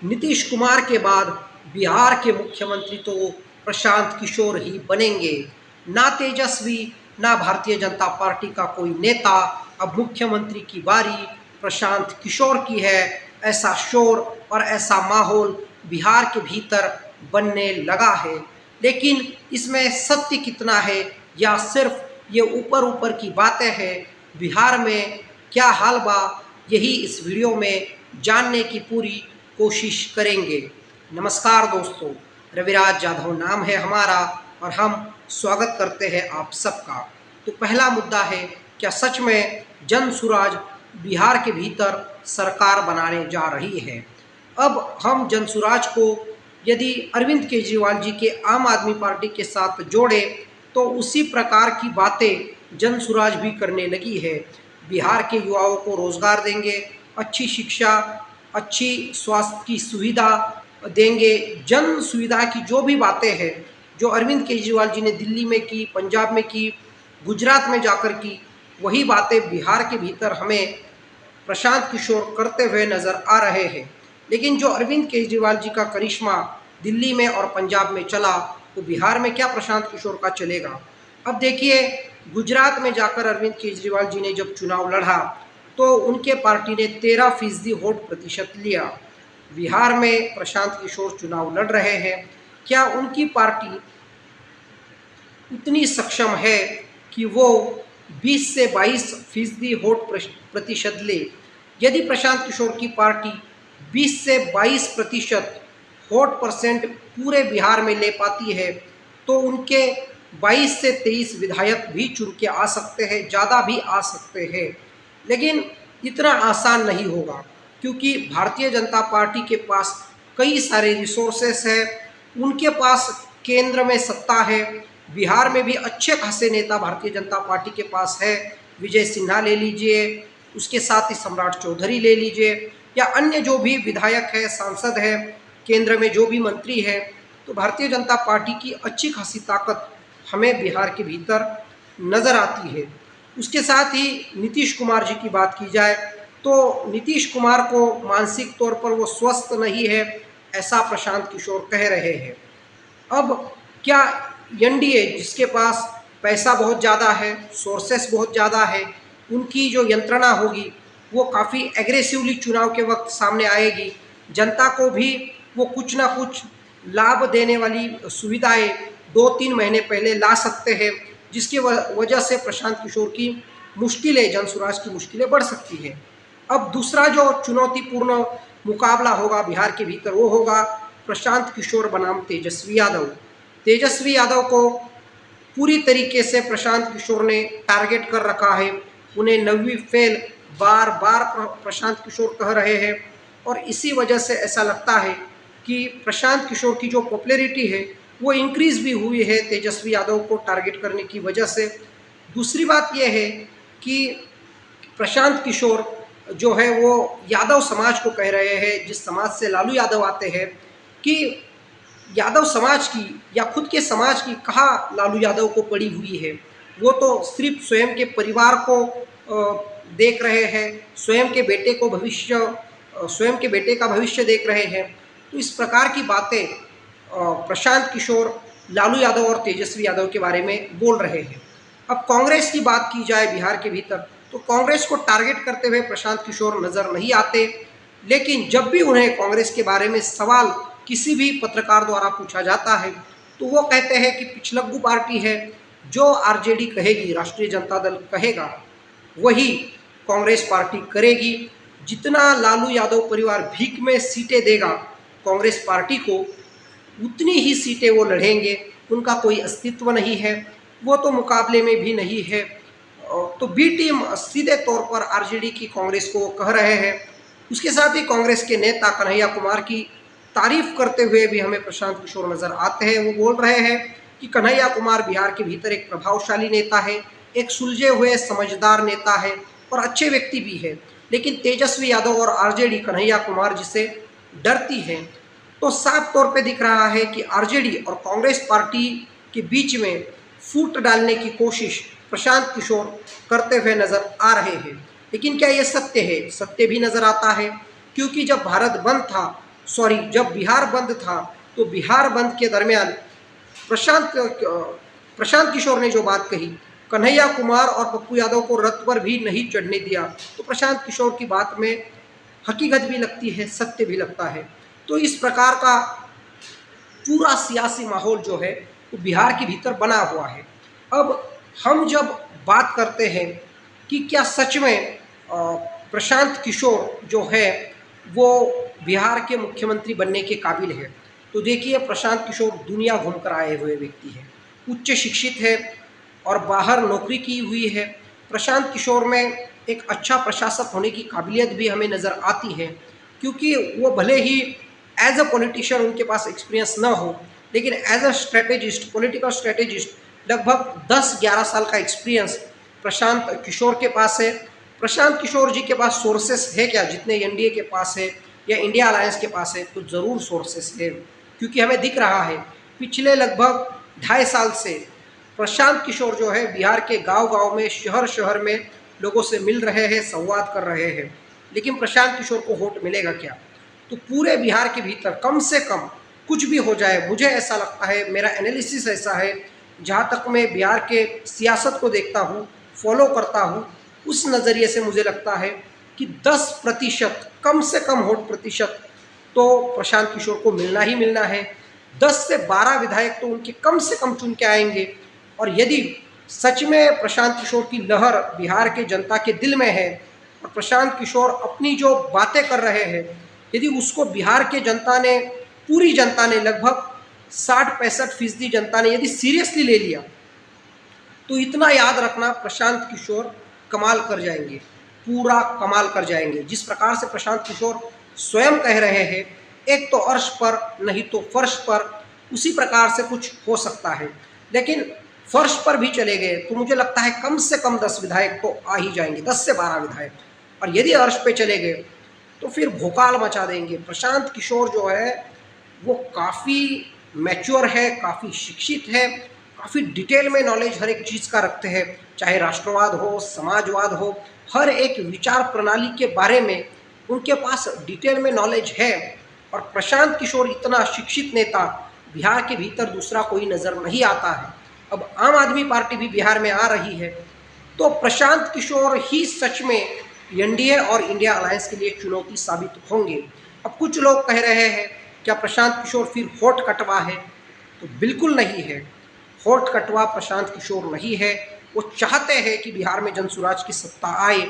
नीतीश कुमार के बाद बिहार के मुख्यमंत्री तो प्रशांत किशोर ही बनेंगे। ना तेजस्वी ना भारतीय जनता पार्टी का कोई नेता, अब मुख्यमंत्री की बारी प्रशांत किशोर की है। ऐसा शोर और ऐसा माहौल बिहार के भीतर बनने लगा है। लेकिन इसमें सत्य कितना है या सिर्फ ये ऊपर ऊपर की बातें हैं? बिहार में क्या हाल बा, यही इस वीडियो में जानने की पूरी कोशिश करेंगे। नमस्कार दोस्तों, रविराज जाधव नाम है हमारा और हम स्वागत करते हैं आप सबका। तो पहला मुद्दा है, क्या सच में जनसुराज बिहार के भीतर सरकार बनाने जा रही है? अब हम जनसुराज को यदि अरविंद केजरीवाल जी के आम आदमी पार्टी के साथ जोड़े तो उसी प्रकार की बातें जनसुराज भी करने लगी है। बिहार के युवाओं को रोजगार देंगे, अच्छी शिक्षा, अच्छी स्वास्थ्य की सुविधा देंगे। जन सुविधा की जो भी बातें हैं जो अरविंद केजरीवाल जी ने दिल्ली में की, पंजाब में की, गुजरात में जाकर की, वही बातें बिहार के भीतर हमें प्रशांत किशोर करते हुए नजर आ रहे हैं। लेकिन जो अरविंद केजरीवाल जी का करिश्मा दिल्ली में और पंजाब में चला, तो बिहार में क्या प्रशांत किशोर का चलेगा? अब देखिए, गुजरात में जाकर अरविंद केजरीवाल जी ने जब चुनाव लड़ा तो उनके पार्टी ने 13% वोट प्रतिशत लिया। बिहार में प्रशांत किशोर चुनाव लड़ रहे हैं, क्या उनकी पार्टी उतनी सक्षम है कि वो 20 से 22% वोट प्रतिशत ले? यदि प्रशांत किशोर की पार्टी 20 से 22% वोट परसेंट पूरे बिहार में ले पाती है तो उनके 22 से 23 विधायक भी चुन के आ सकते हैं, ज़्यादा भी आ सकते हैं। लेकिन इतना आसान नहीं होगा, क्योंकि भारतीय जनता पार्टी के पास कई सारे रिसोर्सेस है, उनके पास केंद्र में सत्ता है। बिहार में भी अच्छे खासे नेता भारतीय जनता पार्टी के पास है। विजय सिन्हा ले लीजिए, उसके साथ ही सम्राट चौधरी ले लीजिए, या अन्य जो भी विधायक है, सांसद है, केंद्र में जो भी मंत्री है, तो भारतीय जनता पार्टी की अच्छी खासी ताकत हमें बिहार के भीतर नज़र आती है। उसके साथ ही नीतीश कुमार जी की बात की जाए तो नीतीश कुमार को मानसिक तौर पर वो स्वस्थ नहीं है, ऐसा प्रशांत किशोर कह रहे हैं। अब क्या एनडीए जिसके पास पैसा बहुत ज़्यादा है, सोर्सेस बहुत ज़्यादा है, उनकी जो यंत्रणा होगी वो काफ़ी एग्रेसिवली चुनाव के वक्त सामने आएगी। जनता को भी वो कुछ ना कुछ लाभ देने वाली सुविधाएं 2-3 महीने पहले ला सकते हैं, जिसकी वजह से प्रशांत किशोर की मुश्किलें, जनसुराज की मुश्किलें बढ़ सकती हैं। अब दूसरा जो चुनौतीपूर्ण मुकाबला होगा बिहार के भीतर वो होगा प्रशांत किशोर बनाम तेजस्वी यादव। तेजस्वी यादव को पूरी तरीके से प्रशांत किशोर ने टारगेट कर रखा है। उन्हें 9वीं फेल बार बार प्रशांत किशोर कह रहे हैं और इसी वजह से ऐसा लगता है कि प्रशांत किशोर की जो पॉपुलैरिटी है वो इंक्रीज भी हुई है तेजस्वी यादव को टारगेट करने की वजह से। दूसरी बात यह है कि प्रशांत किशोर जो है वो यादव समाज को कह रहे हैं, जिस समाज से लालू यादव आते हैं, कि यादव समाज की या खुद के समाज की कहाँ लालू यादव को पड़ी हुई है। वो तो सिर्फ स्वयं के परिवार को देख रहे हैं, स्वयं के बेटे को भविष्य, स्वयं के बेटे का भविष्य देख रहे हैं। तो इस प्रकार की बातें प्रशांत किशोर लालू यादव और तेजस्वी यादव के बारे में बोल रहे हैं। अब कांग्रेस की बात की जाए बिहार के भीतर तो कांग्रेस को टारगेट करते हुए प्रशांत किशोर नज़र नहीं आते। लेकिन जब भी उन्हें कांग्रेस के बारे में सवाल किसी भी पत्रकार द्वारा पूछा जाता है तो वो कहते हैं कि पिछलग्गू पार्टी है, जो आरजेडी कहेगी, राष्ट्रीय जनता दल कहेगा, वही कांग्रेस पार्टी करेगी। जितना लालू यादव परिवार भीख में सीटें देगा कांग्रेस पार्टी को, उतनी ही सीटें वो लड़ेंगे। उनका कोई अस्तित्व नहीं है, वो तो मुकाबले में भी नहीं है। तो बी टीम सीधे तौर पर आरजेडी की कांग्रेस को कह रहे हैं। उसके साथ ही कांग्रेस के नेता कन्हैया कुमार की तारीफ करते हुए भी हमें प्रशांत किशोर नजर आते हैं। वो बोल रहे हैं कि कन्हैया कुमार बिहार के भीतर एक प्रभावशाली नेता है, एक सुलझे हुए समझदार नेता है और अच्छे व्यक्ति भी है। लेकिन तेजस्वी यादव और आरजेडी कन्हैया कुमार जी से डरती है। तो साफ तौर पे दिख रहा है कि आरजेडी और कांग्रेस पार्टी के बीच में फूट डालने की कोशिश प्रशांत किशोर करते हुए नजर आ रहे हैं। लेकिन क्या ये सत्य है? सत्य भी नजर आता है, क्योंकि जब भारत बंद था सॉरी जब बिहार बंद था तो बिहार बंद के दरमियान प्रशांत किशोर ने जो बात कही, कन्हैया कुमार और पप्पू यादव को रथ पर भी नहीं चढ़ने दिया, तो प्रशांत किशोर की बात में हकीकत भी लगती है, सत्य भी लगता है। तो इस प्रकार का पूरा सियासी माहौल जो है वो बिहार के भीतर बना हुआ है। अब हम जब बात करते हैं कि क्या सच में प्रशांत किशोर जो है वो बिहार के मुख्यमंत्री बनने के काबिल है, तो देखिए प्रशांत किशोर दुनिया घूमकर आए हुए व्यक्ति हैं, उच्च शिक्षित है और बाहर नौकरी की हुई है। प्रशांत किशोर में एक अच्छा प्रशासक होने की काबिलियत भी हमें नज़र आती है, क्योंकि वो भले ही एज अ पॉलिटिशियन उनके पास एक्सपीरियंस ना हो, लेकिन as a strategist, political strategist लगभग 10-11 साल का एक्सपीरियंस प्रशांत किशोर के पास है। प्रशांत किशोर जी के पास सोर्सेस है क्या, जितने एनडीए के पास है या इंडिया अलायंस के पास है, तो ज़रूर सोर्सेस है, क्योंकि हमें दिख रहा है पिछले लगभग 2.5 साल से प्रशांत किशोर जो है बिहार के गांव-गांव में, शहर-शहर में लोगों से मिल रहे हैं, संवाद कर रहे हैं। लेकिन प्रशांत किशोर को वोट मिलेगा क्या? तो पूरे बिहार के भीतर कम से कम कुछ भी हो जाए, मुझे ऐसा लगता है, मेरा एनालिसिस ऐसा है, जहाँ तक मैं बिहार के सियासत को देखता हूँ, फॉलो करता हूँ, उस नज़रिए से मुझे लगता है कि 10% कम से कम वोट प्रतिशत तो प्रशांत किशोर को मिलना ही मिलना है। 10 से 12 विधायक तो उनके कम से कम चुन के आएंगे। और यदि सच में प्रशांत किशोर की लहर बिहार के जनता के दिल में है और प्रशांत किशोर अपनी जो बातें कर रहे हैं, यदि उसको बिहार के जनता ने, पूरी जनता ने, लगभग 60-65% जनता ने यदि सीरियसली ले लिया, तो इतना याद रखना, प्रशांत किशोर कमाल कर जाएंगे, पूरा कमाल कर जाएंगे। जिस प्रकार से प्रशांत किशोर स्वयं कह रहे हैं, एक तो अर्श पर नहीं तो फर्श पर, उसी प्रकार से कुछ हो सकता है। लेकिन फर्श पर भी चले गए तो मुझे लगता है कम से कम 10 विधायक तो आ ही जाएंगे, 10 से 12 विधायक। और यदि अर्श पे चले गए तो फिर भोकाल मचा देंगे। प्रशांत किशोर जो है वो काफ़ी मैच्योर है, काफ़ी शिक्षित है, काफ़ी डिटेल में नॉलेज हर एक चीज़ का रखते हैं, चाहे राष्ट्रवाद हो, समाजवाद हो, हर एक विचार प्रणाली के बारे में उनके पास डिटेल में नॉलेज है। और प्रशांत किशोर इतना शिक्षित नेता बिहार के भीतर दूसरा कोई नज़र नहीं आता है। अब आम आदमी पार्टी भी बिहार में आ रही है, तो प्रशांत किशोर ही सच में एनडीए और इंडिया अलायंस के लिए चुनौती साबित होंगे। अब कुछ लोग कह रहे हैं क्या प्रशांत किशोर फिर होठ कटवा है, तो बिल्कुल नहीं है। होठ कटवा प्रशांत किशोर नहीं है। वो चाहते हैं कि बिहार में जनसुराज की सत्ता आए।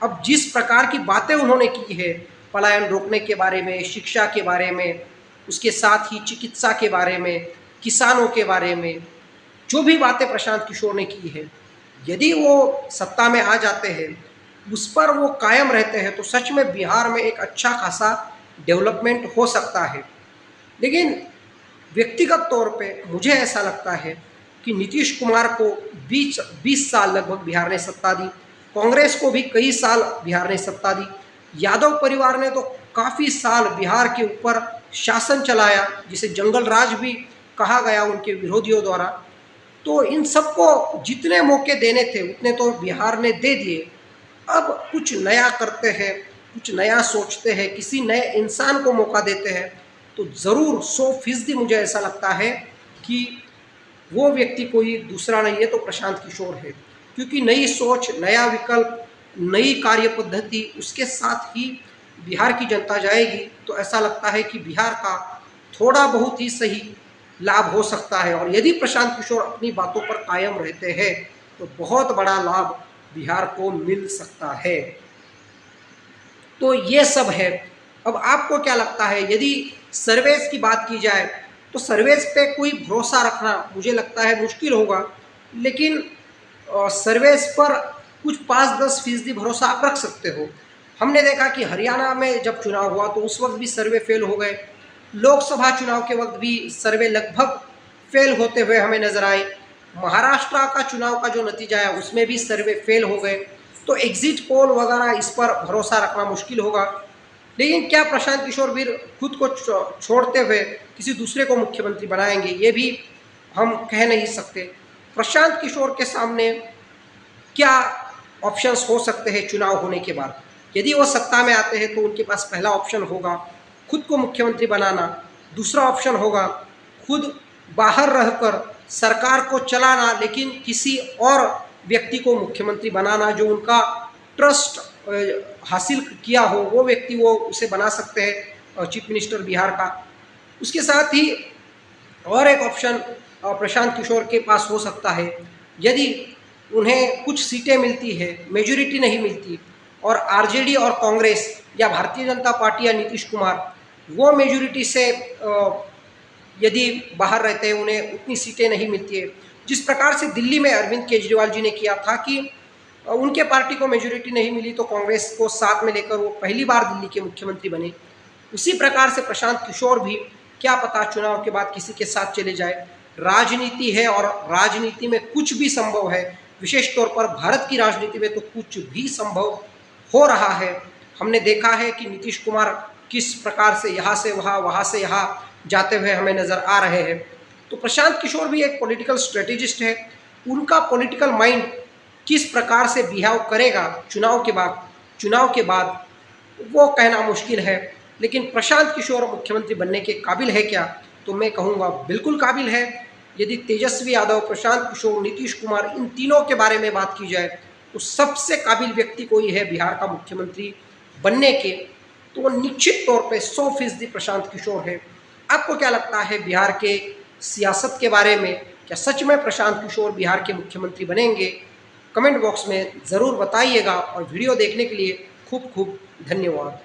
अब जिस प्रकार की बातें उन्होंने की है, पलायन रोकने के बारे में, शिक्षा के बारे में, उसके साथ ही चिकित्सा के बारे में, किसानों के बारे में, जो भी बातें प्रशांत किशोर ने की है, यदि वो सत्ता में आ जाते हैं, उस पर वो कायम रहते हैं, तो सच में बिहार में एक अच्छा खासा डेवलपमेंट हो सकता है। लेकिन व्यक्तिगत तौर पे मुझे ऐसा लगता है कि नीतीश कुमार को 20 साल लगभग बिहार ने सत्ता दी, कांग्रेस को भी कई साल बिहार ने सत्ता दी, यादव परिवार ने तो काफ़ी साल बिहार के ऊपर शासन चलाया, जिसे जंगल राज भी कहा गया उनके विरोधियों द्वारा। तो इन सबको जितने मौके देने थे उतने तो बिहार ने दे दिए। अब कुछ नया करते हैं, कुछ नया सोचते हैं, किसी नए इंसान को मौका देते हैं, तो ज़रूर 100% मुझे ऐसा लगता है कि वो व्यक्ति कोई दूसरा नहीं है तो प्रशांत किशोर है। क्योंकि नई सोच, नया विकल्प, नई कार्य पद्धति, उसके साथ ही बिहार की जनता जाएगी, तो ऐसा लगता है कि बिहार का थोड़ा बहुत ही सही लाभ हो सकता है। और यदि प्रशांत किशोर अपनी बातों पर कायम रहते हैं तो बहुत बड़ा लाभ बिहार को मिल सकता है। तो ये सब है। अब आपको क्या लगता है, यदि सर्वेस की बात की जाए तो सर्वेस पे कोई भरोसा रखना मुझे लगता है मुश्किल होगा, लेकिन सर्वेस पर कुछ 5-10% भरोसा आप रख सकते हो। हमने देखा कि हरियाणा में जब चुनाव हुआ तो उस वक्त भी सर्वे फेल हो गए, लोकसभा चुनाव के वक्त भी सर्वे लगभग फेल होते हुए हमें नज़र आए, महाराष्ट्र का चुनाव का जो नतीजा है उसमें भी सर्वे फेल हो गए। तो एग्जिट पोल वगैरह इस पर भरोसा रखना मुश्किल होगा। लेकिन क्या प्रशांत किशोर भी खुद को छोड़ते हुए किसी दूसरे को मुख्यमंत्री बनाएंगे, ये भी हम कह नहीं सकते। प्रशांत किशोर के सामने क्या ऑप्शंस हो सकते हैं चुनाव होने के बाद? यदि वो सत्ता में आते हैं तो उनके पास पहला ऑप्शन होगा खुद को मुख्यमंत्री बनाना, दूसरा ऑप्शन होगा खुद बाहर रहकर सरकार को चलाना लेकिन किसी और व्यक्ति को मुख्यमंत्री बनाना जो उनका ट्रस्ट हासिल किया हो, वो व्यक्ति वो उसे बना सकते हैं चीफ मिनिस्टर बिहार का। उसके साथ ही और एक ऑप्शन प्रशांत किशोर के पास हो सकता है, यदि उन्हें कुछ सीटें मिलती है, मेजॉरिटी नहीं मिलती और आरजेडी और कांग्रेस या भारतीय जनता पार्टी या नीतीश कुमार वो मेजॉरिटी से यदि बाहर रहते हैं, उन्हें उतनी सीटें नहीं मिलती है, जिस प्रकार से दिल्ली में अरविंद केजरीवाल जी ने किया था कि उनके पार्टी को मेजॉरिटी नहीं मिली तो कांग्रेस को साथ में लेकर वो पहली बार दिल्ली के मुख्यमंत्री बने, उसी प्रकार से प्रशांत किशोर भी क्या पता चुनाव के बाद किसी के साथ चले जाए। राजनीति है और राजनीति में कुछ भी संभव है, विशेष तौर पर भारत की राजनीति में तो कुछ भी संभव हो रहा है। हमने देखा है कि नीतीश कुमार किस प्रकार से यहाँ से वहाँ, वहाँ से यहाँ जाते हुए हमें नज़र आ रहे हैं। तो प्रशांत किशोर भी एक पॉलिटिकल स्ट्रेटेजिस्ट है, उनका पॉलिटिकल माइंड किस प्रकार से बिहेव करेगा चुनाव के बाद वो कहना मुश्किल है, लेकिन प्रशांत किशोर मुख्यमंत्री बनने के काबिल है क्या? तो मैं कहूँगा बिल्कुल काबिल है। यदि तेजस्वी यादव, प्रशांत किशोर, नीतीश कुमार इन तीनों के बारे में बात की जाए तो सबसे काबिल व्यक्ति कोई है बिहार का मुख्यमंत्री बनने के, तो वो निश्चित तौर पे 100% प्रशांत किशोर है। आपको क्या लगता है बिहार के सियासत के बारे में? क्या सच में प्रशांत किशोर बिहार के मुख्यमंत्री बनेंगे? कमेंट बॉक्स में ज़रूर बताइएगा और वीडियो देखने के लिए खूब खूब धन्यवाद।